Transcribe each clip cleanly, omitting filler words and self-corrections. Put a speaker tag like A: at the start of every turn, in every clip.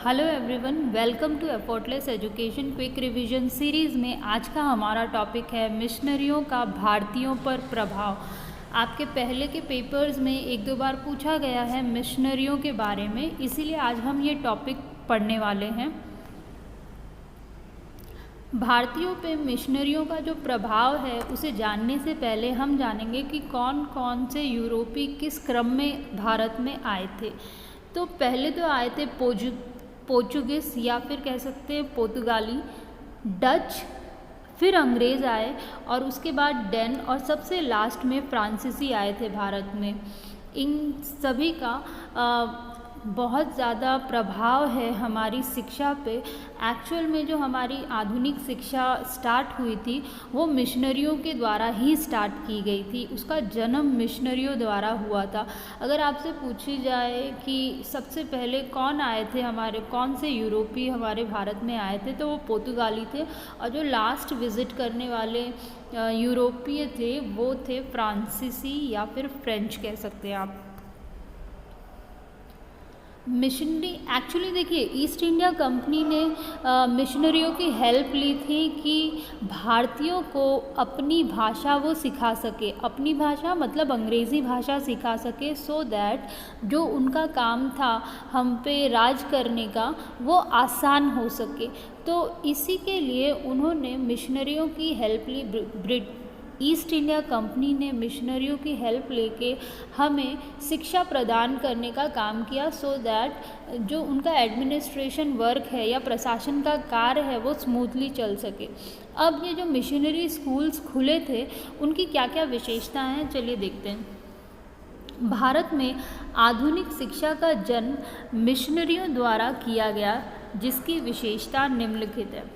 A: Hello everyone, welcome to effortless education quick revision series में आज का हमारा टॉपिक है मिशनरियों का भारतीयों पर प्रभाव। आपके पहले के पेपर्स में एक दो बार पूछा गया है मिशनरियों के बारे में, इसीलिए आज हम ये टॉपिक पढ़ने वाले हैं। भारतीयों पे मिशनरियों का जो प्रभाव है उसे जानने से पहले हम जानेंगे कि कौन कौन से यूरोपी किस क्रम में भारत में आए थे। तो पहले तो आए थे पोर्चुगीज़ या फिर कह सकते हैं पुर्तगाली, डच, फिर अंग्रेज़ आए और उसके बाद डेन और सबसे लास्ट में फ्रांसीसी आए थे भारत में। इन सभी का बहुत ज़्यादा प्रभाव है हमारी शिक्षा पे। एक्चुअल में जो हमारी आधुनिक शिक्षा स्टार्ट हुई थी वो मिशनरियों के द्वारा ही स्टार्ट की गई थी, उसका जन्म मिशनरियों द्वारा हुआ था। अगर आपसे पूछी जाए कि सबसे पहले कौन आए थे, हमारे कौन से यूरोपीय हमारे भारत में आए थे, तो वो पुर्तगाली थे और जो लास्ट विज़िट करने वाले यूरोपीय थे वो थे फ्रांसीसी या फिर फ्रेंच कह सकते हैं आप। मिशनरी एक्चुअली देखिए, ईस्ट इंडिया कंपनी ने मिशनरियों की हेल्प ली थी कि भारतीयों को अपनी भाषा वो सिखा सके। अपनी भाषा मतलब अंग्रेज़ी भाषा सिखा सके, सो दैट जो उनका काम था हम पे राज करने का वो आसान हो सके। तो इसी के लिए उन्होंने मिशनरियों की हेल्प ली। ईस्ट इंडिया कंपनी ने मिशनरियों की हेल्प लेके हमें शिक्षा प्रदान करने का काम किया, सो दैट जो उनका एडमिनिस्ट्रेशन वर्क है या प्रशासन का कार्य है वो स्मूथली चल सके। अब ये जो मिशनरी स्कूल्स खुले थे उनकी क्या क्या विशेषताएं हैं, चलिए देखते हैं। भारत में आधुनिक शिक्षा का जन्म मिशनरियों द्वारा किया गया, जिसकी विशेषता निम्नलिखित है।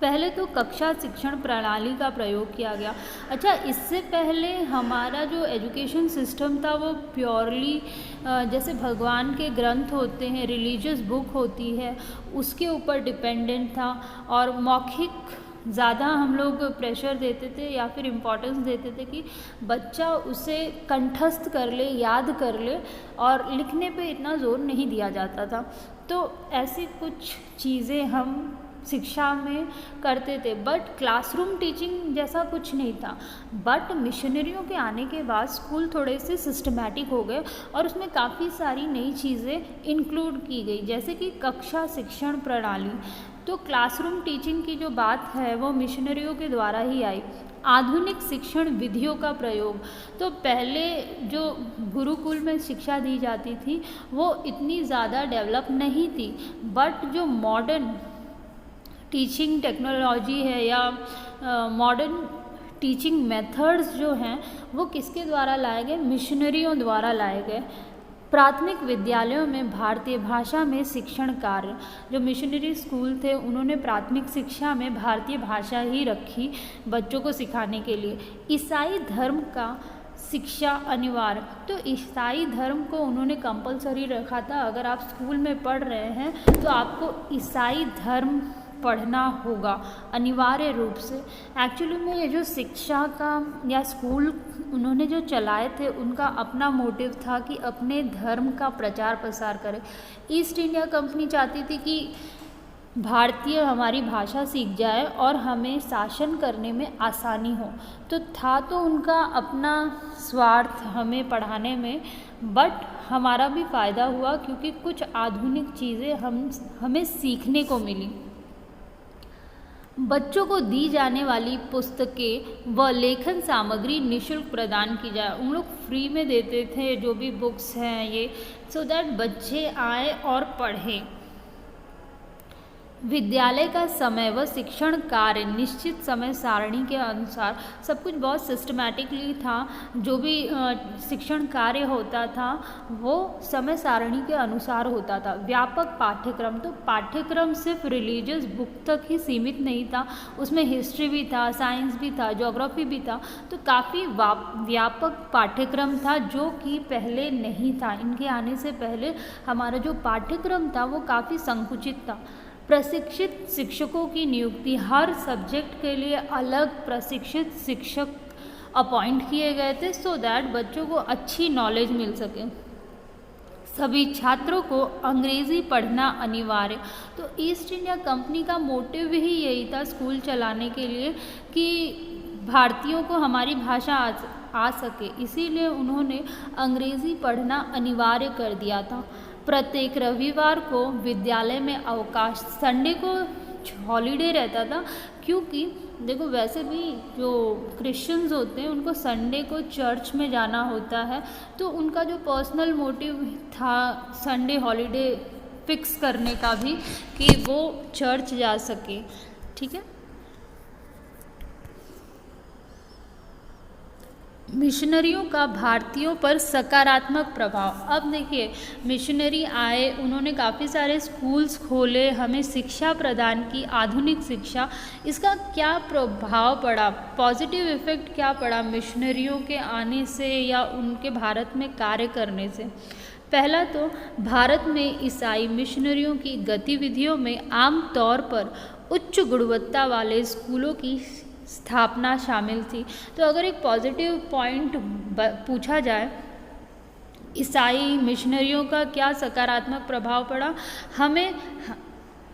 A: पहले तो कक्षा शिक्षण प्रणाली का प्रयोग किया गया। अच्छा, इससे पहले हमारा जो एजुकेशन सिस्टम था वो प्योरली जैसे भगवान के ग्रंथ होते हैं, रिलीजियस बुक होती है, उसके ऊपर डिपेंडेंट था और मौखिक ज़्यादा हम लोग प्रेशर देते थे या फिर इम्पोर्टेंस देते थे कि बच्चा उसे कंठस्थ कर ले, याद कर ले, और लिखने पे इतना जोर नहीं दिया जाता था। तो ऐसी कुछ चीज़ें हम शिक्षा में करते थे, बट क्लासरूम टीचिंग जैसा कुछ नहीं था। बट मिशनरियों के आने के बाद स्कूल थोड़े से सिस्टमैटिक हो गए और उसमें काफ़ी सारी नई चीज़ें इंक्लूड की गई, जैसे कि कक्षा शिक्षण प्रणाली। तो क्लासरूम टीचिंग की जो बात है वो मिशनरियों के द्वारा ही आई। आधुनिक शिक्षण विधियों का प्रयोग, तो पहले जो गुरुकुल में शिक्षा दी जाती थी वो इतनी ज़्यादा डेवलप नहीं थी, बट जो मॉडर्न टीचिंग टेक्नोलॉजी है या मॉडर्न टीचिंग मेथड्स जो हैं वो किसके द्वारा लाए गए? मिशनरियों द्वारा लाए गए। प्राथमिक विद्यालयों में भारतीय भाषा में शिक्षण कार्य, जो मिशनरी स्कूल थे उन्होंने प्राथमिक शिक्षा में भारतीय भाषा ही रखी बच्चों को सिखाने के लिए। ईसाई धर्म का शिक्षा अनिवार्य, तो ईसाई धर्म को उन्होंने कंपलसरी रखा था। अगर आप स्कूल में पढ़ रहे हैं तो आपको ईसाई धर्म पढ़ना होगा अनिवार्य रूप से। एक्चुअली में ये जो शिक्षा का या स्कूल उन्होंने जो चलाए थे उनका अपना मोटिव था कि अपने धर्म का प्रचार प्रसार करें। ईस्ट इंडिया कंपनी चाहती थी कि भारतीय हमारी भाषा सीख जाए और हमें शासन करने में आसानी हो, तो था तो उनका अपना स्वार्थ हमें पढ़ाने में, बट हमारा भी फ़ायदा हुआ क्योंकि कुछ आधुनिक चीज़ें हमें सीखने को मिली। बच्चों को दी जाने वाली पुस्तकें व लेखन सामग्री निःशुल्क प्रदान की जाए। उन लोग फ्री में देते थे जो भी बुक्स हैं ये, सो दैट बच्चे आए और पढ़ें। विद्यालय का समय व शिक्षण कार्य निश्चित समय सारणी के अनुसार, सब कुछ बहुत सिस्टमैटिकली था। जो भी शिक्षण कार्य होता था वो समय सारणी के अनुसार होता था। व्यापक पाठ्यक्रम, तो पाठ्यक्रम सिर्फ रिलीजियस बुक तक ही सीमित नहीं था, उसमें हिस्ट्री भी था, साइंस भी था, ज्योग्राफी भी था। तो काफ़ी व्यापक पाठ्यक्रम था जो कि पहले नहीं था। इनके आने से पहले हमारा जो पाठ्यक्रम था वो काफ़ी संकुचित था। प्रशिक्षित शिक्षकों की नियुक्ति, हर सब्जेक्ट के लिए अलग प्रशिक्षित शिक्षक अपॉइंट किए गए थे, सो दैट बच्चों को अच्छी नॉलेज मिल सके। सभी छात्रों को अंग्रेज़ी पढ़ना अनिवार्य। तो ईस्ट इंडिया कंपनी का मोटिव ही यही था स्कूल चलाने के लिए कि भारतीयों को हमारी भाषा आ सके, इसीलिए उन्होंने अंग्रेज़ी पढ़ना अनिवार्य कर दिया था। प्रत्येक रविवार को विद्यालय में अवकाश, संडे को हॉलीडे रहता था, क्योंकि देखो वैसे भी जो क्रिश्चियंस होते हैं उनको संडे को चर्च में जाना होता है, तो उनका जो पर्सनल मोटिव था संडे हॉलीडे फिक्स करने का भी कि वो चर्च जा सके। ठीक है। मिशनरियों का भारतीयों पर सकारात्मक प्रभाव। अब देखिए, मिशनरी आए, उन्होंने काफ़ी सारे स्कूल्स खोले, हमें शिक्षा प्रदान की, आधुनिक शिक्षा। इसका क्या प्रभाव पड़ा, पॉजिटिव इफ़ेक्ट क्या पड़ा मिशनरियों के आने से या उनके भारत में कार्य करने से? पहला तो भारत में ईसाई मिशनरियों की गतिविधियों में आम तौर पर उच्च गुणवत्ता वाले स्कूलों की स्थापना शामिल थी। तो अगर एक पॉजिटिव पॉइंट पूछा जाए, ईसाई मिशनरियों का क्या सकारात्मक प्रभाव पड़ा, हमें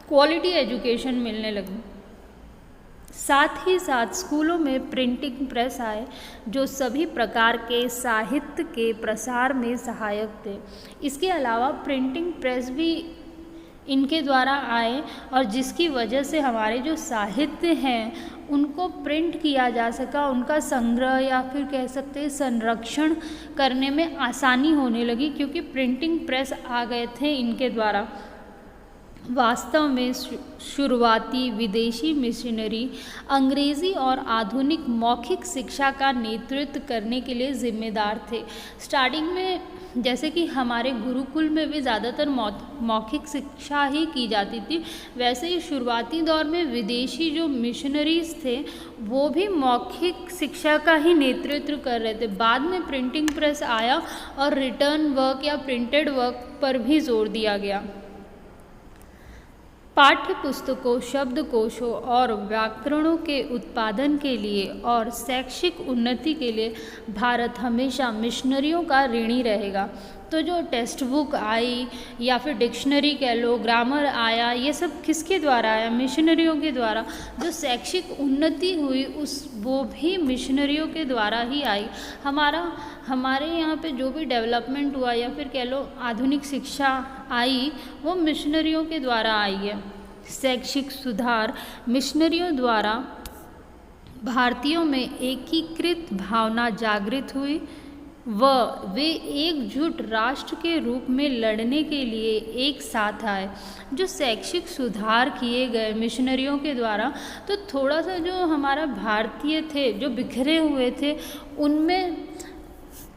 A: क्वालिटी एजुकेशन मिलने लगी। साथ ही साथ स्कूलों में प्रिंटिंग प्रेस आए जो सभी प्रकार के साहित्य के प्रसार में सहायक थे। इसके अलावा प्रिंटिंग प्रेस भी इनके द्वारा आए और जिसकी वजह से हमारे जो साहित्य हैं उनको प्रिंट किया जा सका, उनका संग्रह या फिर कह सकते हैं संरक्षण करने में आसानी होने लगी, क्योंकि प्रिंटिंग प्रेस आ गए थे इनके द्वारा। वास्तव में शुरुआती विदेशी मिशनरी अंग्रेज़ी और आधुनिक मौखिक शिक्षा का नेतृत्व करने के लिए जिम्मेदार थे। स्टार्टिंग में जैसे कि हमारे गुरुकुल में भी ज़्यादातर मौखिक शिक्षा ही की जाती थी, वैसे ही शुरुआती दौर में विदेशी जो मिशनरीज थे वो भी मौखिक शिक्षा का ही नेतृत्व कर रहे थे। बाद में प्रिंटिंग प्रेस आया और रिटर्न वर्क या प्रिंटेड वर्क पर भी जोर दिया गया। पाठ्य पुस्तकों, शब्दकोशों और व्याकरणों के उत्पादन के लिए और शैक्षिक उन्नति के लिए भारत हमेशा मिशनरियों का ऋणी रहेगा। तो जो टेक्स्ट बुक आई या फिर डिक्शनरी कह लो, ग्रामर आया, ये सब किसके द्वारा आया? मिशनरियों के द्वारा। जो शैक्षिक उन्नति हुई वो भी मिशनरियों के द्वारा ही आई। हमारे यहाँ पे जो भी डेवलपमेंट हुआ या फिर कह लो आधुनिक शिक्षा आई, वो मिशनरियों के द्वारा आई है। शैक्षिक सुधार मिशनरियों द्वारा भारतीयों में एकीकृत भावना जागृत हुई वे एकजुट राष्ट्र के रूप में लड़ने के लिए एक साथ आए। जो शैक्षिक सुधार किए गए मिशनरियों के द्वारा, तो थोड़ा सा जो हमारा भारतीय थे जो बिखरे हुए थे उनमें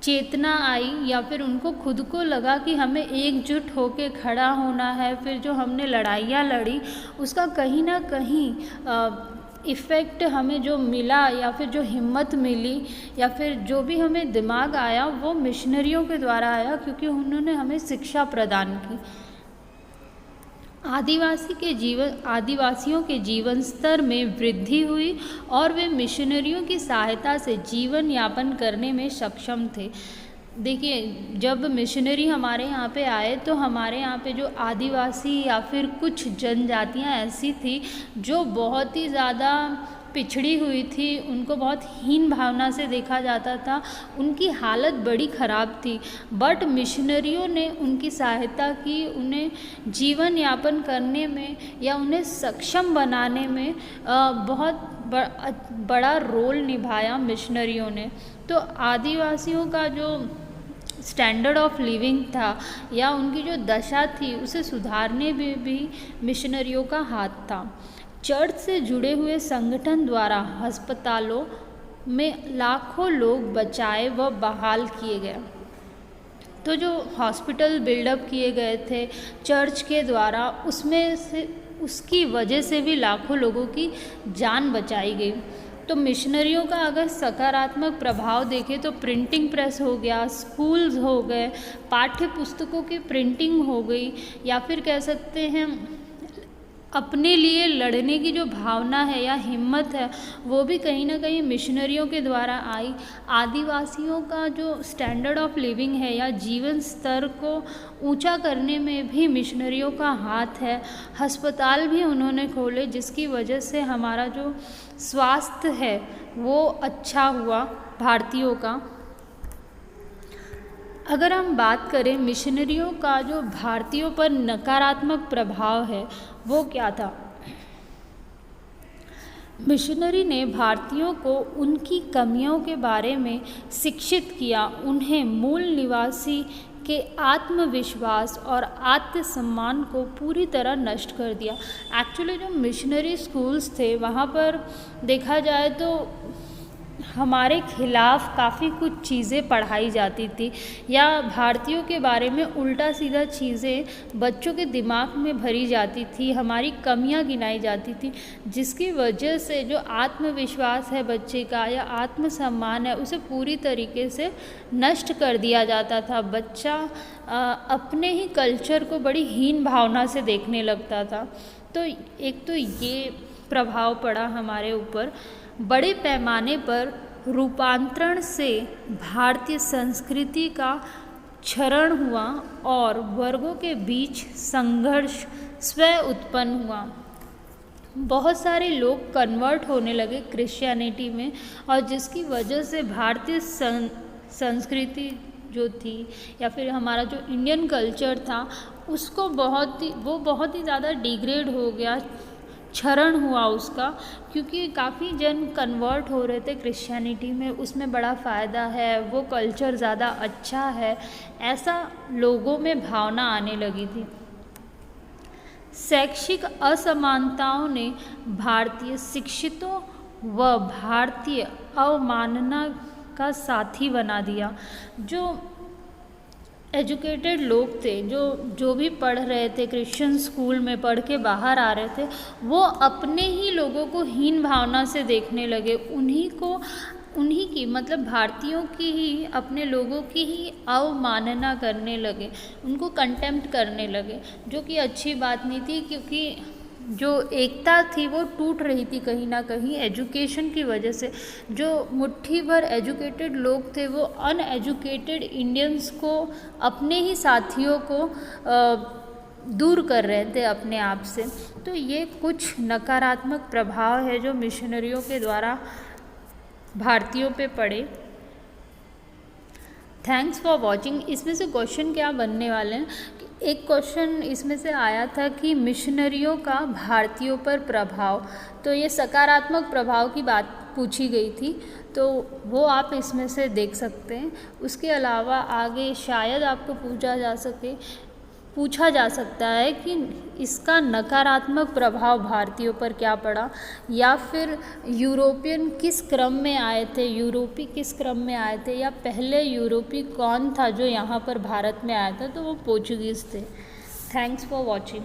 A: चेतना आई या फिर उनको खुद को लगा कि हमें एकजुट होकर खड़ा होना है। फिर जो हमने लड़ाइयाँ लड़ी उसका कहीं ना कहीं इफ़ेक्ट हमें जो मिला या फिर जो हिम्मत मिली या फिर जो भी हमें दिमाग आया वो मिशनरियों के द्वारा आया, क्योंकि उन्होंने हमें शिक्षा प्रदान की। आदिवासियों के जीवन स्तर में वृद्धि हुई और वे मिशनरियों की सहायता से जीवन यापन करने में सक्षम थे। देखिए, जब मिशनरी हमारे यहाँ पे आए तो हमारे यहाँ पे जो आदिवासी या फिर कुछ जनजातियाँ ऐसी थी जो बहुत ही ज़्यादा पिछड़ी हुई थी, उनको बहुत हीन भावना से देखा जाता था, उनकी हालत बड़ी ख़राब थी। बट मिशनरियों ने उनकी सहायता की, उन्हें जीवन यापन करने में या उन्हें सक्षम बनाने में बहुत बड़ा रोल निभाया मिशनरियों ने। तो आदिवासियों का जो स्टैंडर्ड ऑफ लिविंग था या उनकी जो दशा थी उसे सुधारने में भी मिशनरियों का हाथ था। चर्च से जुड़े हुए संगठन द्वारा अस्पतालों में लाखों लोग बचाए व बहाल किए गए। तो जो हॉस्पिटल बिल्डअप किए गए थे चर्च के द्वारा, उसमें से उसकी वजह से भी लाखों लोगों की जान बचाई गई। तो मिशनरियों का अगर सकारात्मक प्रभाव देखें तो प्रिंटिंग प्रेस हो गया, स्कूल्स हो गए, पाठ्य पुस्तकों की प्रिंटिंग हो गई, या फिर कह सकते हैं अपने लिए लड़ने की जो भावना है या हिम्मत है वो भी कहीं ना कहीं मिशनरियों के द्वारा आई। आदिवासियों का जो स्टैंडर्ड ऑफ लिविंग है या जीवन स्तर को ऊंचा करने में भी मिशनरियों का हाथ है। अस्पताल भी उन्होंने खोले जिसकी वजह से हमारा जो स्वास्थ्य है वो अच्छा हुआ भारतीयों का। अगर हम बात करें मिशनरियों का जो भारतीयों पर नकारात्मक प्रभाव है वो क्या था। मिशनरी ने भारतीयों को उनकी कमियों के बारे में शिक्षित किया, उन्हें मूल निवासी के आत्मविश्वास और आत्मसम्मान को पूरी तरह नष्ट कर दिया। एक्चुअली जो मिशनरी स्कूल्स थे वहाँ पर देखा जाए तो हमारे खिलाफ़ काफ़ी कुछ चीज़ें पढ़ाई जाती थी या भारतीयों के बारे में उल्टा सीधा चीज़ें बच्चों के दिमाग में भरी जाती थी, हमारी कमियां गिनाई जाती थी, जिसकी वजह से जो आत्मविश्वास है बच्चे का या आत्मसम्मान है उसे पूरी तरीके से नष्ट कर दिया जाता था। बच्चा अपने ही कल्चर को बड़ी हीन भावना से देखने लगता था। तो एक तो ये प्रभाव पड़ा हमारे ऊपर। बड़े पैमाने पर रूपांतरण से भारतीय संस्कृति का क्षरण हुआ और वर्गों के बीच संघर्ष स्वयं उत्पन्न हुआ। बहुत सारे लोग कन्वर्ट होने लगे क्रिश्चियनिटी में और जिसकी वजह से भारतीय संस्कृति जो थी या फिर हमारा जो इंडियन कल्चर था उसको बहुत ही ज़्यादा डिग्रेड हो गया, क्षरण हुआ उसका, क्योंकि काफ़ी जन कन्वर्ट हो रहे थे क्रिश्चियनिटी में, उसमें बड़ा फ़ायदा है, वो कल्चर ज़्यादा अच्छा है, ऐसा लोगों में भावना आने लगी थी। शैक्षिक असमानताओं ने भारतीय शिक्षितों व भारतीय अवमानना का साथी बना दिया। जो एजुकेटेड लोग थे, जो भी पढ़ रहे थे, क्रिश्चियन स्कूल में पढ़ के बाहर आ रहे थे, वो अपने ही लोगों को हीन भावना से देखने लगे, उन्हीं की मतलब भारतीयों की ही, अपने लोगों की ही अवमानना करने लगे, उनको कंटेम्प्ट करने लगे, जो कि अच्छी बात नहीं थी, क्योंकि जो एकता थी वो टूट रही थी कहीं ना कहीं एजुकेशन की वजह से। जो मुट्ठी भर एजुकेटेड लोग थे वो अनएजुकेटेड इंडियंस को, अपने ही साथियों को दूर कर रहे थे अपने आप से। तो ये कुछ नकारात्मक प्रभाव है जो मिशनरियों के द्वारा भारतीयों पे पड़े। Thanks for watching. इसमें से क्वेश्चन क्या बनने वाले हैं, एक क्वेश्चन इसमें से आया था कि मिशनरियों का भारतीयों पर प्रभाव, तो ये सकारात्मक प्रभाव की बात पूछी गई थी, तो वो आप इसमें से देख सकते हैं। उसके अलावा आगे शायद आपको पूछा जा सकता है कि इसका नकारात्मक प्रभाव भारतीयों पर क्या पड़ा, या फिर यूरोपी किस क्रम में आए थे, या पहले यूरोपी कौन था जो यहाँ पर भारत में आया था, तो वो पोर्चुगीज़ थे। Thanks for watching.